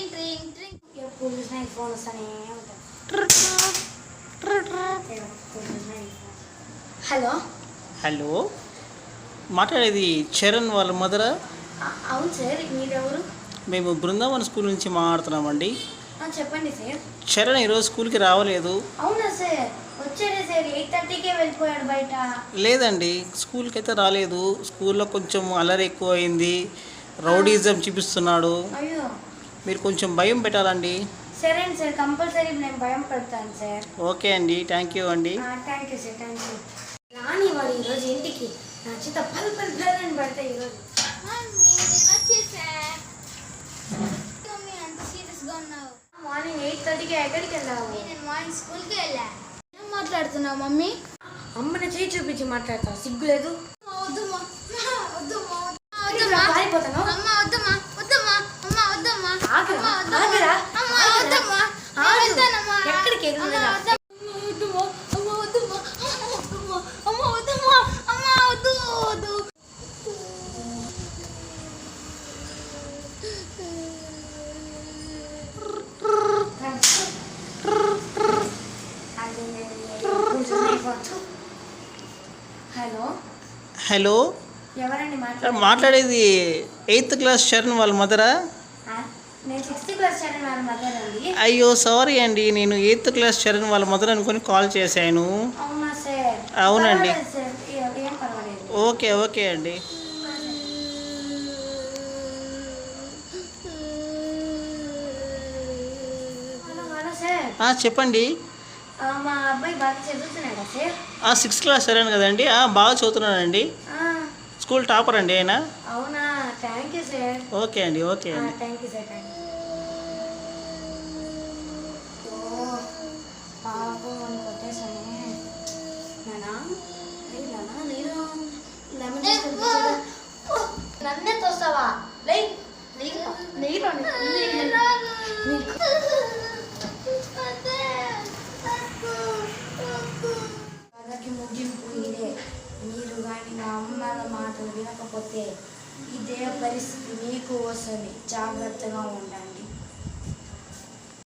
ఎప్పుడు చూసినా ఈ ఫోన్ వస్తానే ఉంటుంది. హలో హలో, మాట్లాడేది చరణ్ వాళ్ళ మదరా? అవును సార్, మీరెవరు? మేము బృందావన్ స్కూల్ నుంచి మాట్లాడుతున్నామండి. చెప్పండి సార్. చరణ్ ఈరోజు స్కూల్కి రావలేదు. అవునా సార్, వచ్చాడే సార్, 8:30కే వెళ్ళిపోయాడు బయట. లేదండి, స్కూల్కి అయితే రాలేదు. స్కూల్లో కొంచెం అల్లరి ఎక్కువ అయింది, రౌడీజం చూపిస్తున్నాడు. అయ్యో, మీరు కొంచెం భయం పెట్టాలండి. సరే అండి సార్, కంపల్సరీ నేను భయం పెడతాను సార్. ఓకే అండి, థ్యాంక్ యూ అండి. Thank you sir, thank you. రాని వాడు ఈరోజు ఇంటికి నా చేత పలు పెడతా ఈరోజు. మార్నింగ్ 8:30కి ఎక్కడికి వెళ్ళావు? నేను మార్నింగ్ స్కూల్కి వెళ్ళా. ఏం మాట్లాడుతున్నావు మమ్మీ? అమ్మని చేయి చూపించి మాట్లాడతావు, సిగ్గులేదు? పారిపోతాను. ఎక్కడికి హలో హలో, ఎవరండి మాట్లాడేది 8th క్లాస్ చరణ్ వాళ్ళ మదరా? నేను 6th క్లాస్ చరణ్ వాళ్ళ మదర్ అండి. అయ్యో సారీ అండి, నేను 8th క్లాస్ చరణ్ వాళ్ళ మదర్ అనుకొని కాల్ చేశాను. అవునా సార్? అవునండి. ఏం పర్వాలేదు. ఓకే ఓకే అండి. చెప్పండి. మా అబ్బాయి బాగా చదువుతున్నాడా సార్? 6th క్లాస్ చరణ్ కదండి, బాగా చదువుతున్నాడండి. స్కూల్ టాపర్ అండి ఆయన. అవునా, థ్యాంక్ యూ సార్. ఓకే అండి, ఓకే అండి. Thank you sir, thank you. పాపం అని కొట్టేసానే. నన్నే తోస్తావా? కథకి ముగింపు ఇదే. మీరు కానీ నా అమ్మల మాటలు వినకపోతే ఇదే పరిస్థితి మీకు వస్తుంది. జాగ్రత్తగా ఉండాలి.